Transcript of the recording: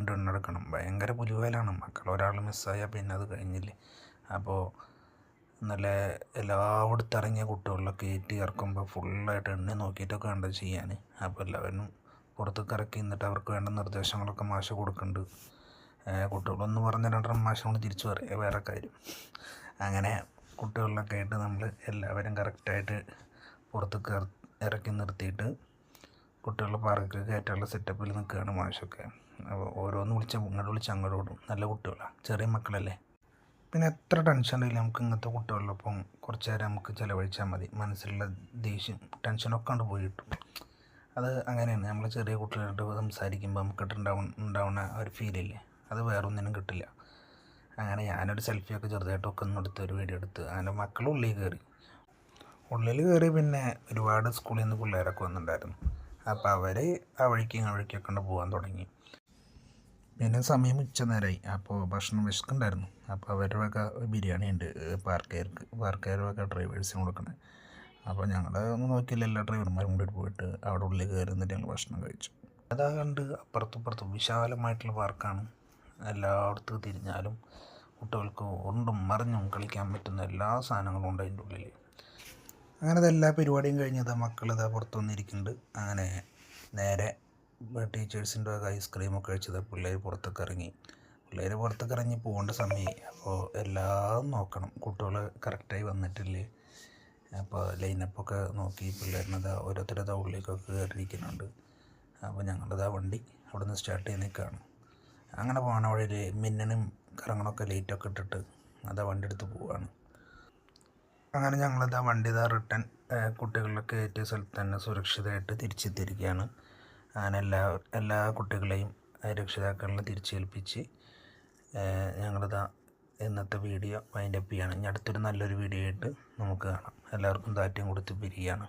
വീണ്ടും എണ്ണെടുക്കണം. ഭയങ്കര പുലിവാലാണ്. മക്കൾ ഒരാൾ മിസ്സായാൽ പിന്നെ അത് കഴിഞ്ഞില്ലേ. അപ്പോൾ ഇന്നലെ എല്ലായിടത്തും ഇറങ്ങിയ കുട്ടികളിലൊക്കെ കയറ്റി ഇറക്കുമ്പോൾ ഫുള്ളായിട്ട് എണ്ണി നോക്കിയിട്ടൊക്കെ വേണ്ട ചെയ്യാൻ. അപ്പോൾ എല്ലാവരും പുറത്തേക്ക് ഇറക്കി എന്നിട്ട് അവർക്ക് വേണ്ട നിർദ്ദേശങ്ങളൊക്കെ മാഷ് കൊടുക്കുന്നുണ്ട്. കുട്ടികളൊന്ന് പറഞ്ഞ രണ്ടെണ്ണം മാഷിനോട് തിരിച്ചു പറയുക വേറെ കാര്യം. അങ്ങനെ കുട്ടികളിലൊക്കെ ആയിട്ട് നമ്മൾ എല്ലാവരും കറക്റ്റായിട്ട് പുറത്തേക്ക് ഇറക്കി നിർത്തിയിട്ട് കുട്ടികളുടെ പാർക്ക് കയറ്റാനുള്ള സെറ്റപ്പിൽ നിൽക്കുകയാണ് മാഷൊക്കെ. അപ്പോൾ ഓരോന്ന് ഇങ്ങോട്ട് അങ്ങോട്ട് ഓടും. നല്ല കുട്ടികളാണ്, ചെറിയ മക്കളല്ലേ. പിന്നെ എത്ര ടെൻഷൻ ഉണ്ടെങ്കിലും നമുക്ക് ഇങ്ങനത്തെ കുട്ടികളിലൊപ്പം കുറച്ച് നേരം നമുക്ക് ചിലവഴിച്ചാൽ മതി. മനസ്സിലുള്ള ദേഷ്യം ടെൻഷനൊക്കെ കൊണ്ട് പോയി കിട്ടും. അത് അങ്ങനെയാണ്. നമ്മൾ ചെറിയ കുട്ടികളായിട്ട് സംസാരിക്കുമ്പോൾ നമുക്ക് ഉണ്ടാവുന്ന ഒരു ഫീലില്ലേ, അത് വേറൊന്നിനും കിട്ടില്ല. അങ്ങനെ ഞാനൊരു സെൽഫിയൊക്കെ ചെറുതായിട്ടൊക്കെ ഒന്നെടുത്ത് ഒരു വീഡിയോ എടുത്ത് അങ്ങനെ മക്കൾ ഉള്ളിൽ കയറി. പിന്നെ ഒരുപാട് സ്കൂളിൽ നിന്ന് പിള്ളേരൊക്കെ വന്നിട്ടുണ്ടായിരുന്നു. അപ്പോൾ അവർ ആ വഴിക്കൊക്കെ കൊണ്ട് പോകാൻ തുടങ്ങി. പിന്നെ സമയം ഉച്ച നേരമായി. അപ്പോൾ ഭക്ഷണം വിശക്കുന്നുണ്ടായിരുന്നു. അപ്പോൾ അവരുടെ വക ബിരിയാണി ഉണ്ട് പാർക്കുകാർ വക ഡ്രൈവേഴ്സിന് കൊടുക്കണേ. അപ്പോൾ ഞങ്ങൾ ഒന്നും നോക്കിയില്ല, എല്ലാ ഡ്രൈവർമാരും കൂടി പോയിട്ട് അവിടെ ഉള്ളിൽ കയറി എന്നിട്ട് ഞങ്ങൾ ഭക്ഷണം കഴിച്ചു. അതാ കണ്ട് അപ്പുറത്തും വിശാലമായിട്ടുള്ള പാർക്കാണ്. എല്ലായിടത്തും തിരിഞ്ഞാലും കുട്ടികൾക്ക് ഉണ്ടും മറിഞ്ഞും കളിക്കാൻ പറ്റുന്ന എല്ലാ സാധനങ്ങളും ഉണ്ട് അതിൻ്റെ ഉള്ളിൽ. അങ്ങനെ എല്ലാ പരിപാടിയും കഴിഞ്ഞത് മക്കളിതാ പുറത്തു വന്നിരിക്കുന്നുണ്ട്. അങ്ങനെ നേരെ ടീച്ചേഴ്സിൻ്റെ ഐസ്ക്രീമൊക്കെ കഴിച്ചത് പിള്ളേർ പുറത്തൊക്കെ ഇറങ്ങി പോകേണ്ട സമയമായി. അപ്പോൾ എല്ലാം നോക്കണം, കുട്ടികൾ കറക്റ്റായി വന്നിട്ടില്ലേ. അപ്പോൾ ലൈനപ്പൊക്കെ നോക്കി പിള്ളേരിനതാ ഓരോരുത്തരതാ ഉള്ളിലേക്കൊക്കെ കയറിയിരിക്കുന്നുണ്ട്. അപ്പോൾ ഞങ്ങളിതാ വണ്ടി അവിടെ നിന്ന് സ്റ്റാർട്ട് ചെയ്ത് നിൽക്കുകയാണ്. അങ്ങനെ പോകണ വഴിയിൽ മിന്നനും കറങ്ങണമൊക്കെ ലൈറ്റൊക്കെ ഇട്ടിട്ട് അതാ വണ്ടി എടുത്ത് പോവുകയാണ്. അങ്ങനെ ഞങ്ങളിതാ വണ്ടി റിട്ടേൺ കുട്ടികളിലൊക്കെ കയറ്റിയ സ്ഥലത്ത് തന്നെ സുരക്ഷിതമായിട്ട് തിരിച്ചെത്തിയിരിക്കുകയാണ്. അങ്ങനെ എല്ലാ കുട്ടികളെയും രക്ഷിതാക്കളെ തിരിച്ചേൽപ്പിച്ച് ഞങ്ങളിതാ ഇന്നത്തെ വീഡിയോ വൈൻഡപ്പ് ചെയ്യുകയാണ്. ഇനി അടുത്തൊരു നല്ലൊരു വീഡിയോ ആയിട്ട് നമുക്ക് കാണാം. എല്ലാവർക്കും താറ്റയും കൊടുത്ത് പിരിയുകയാണ്.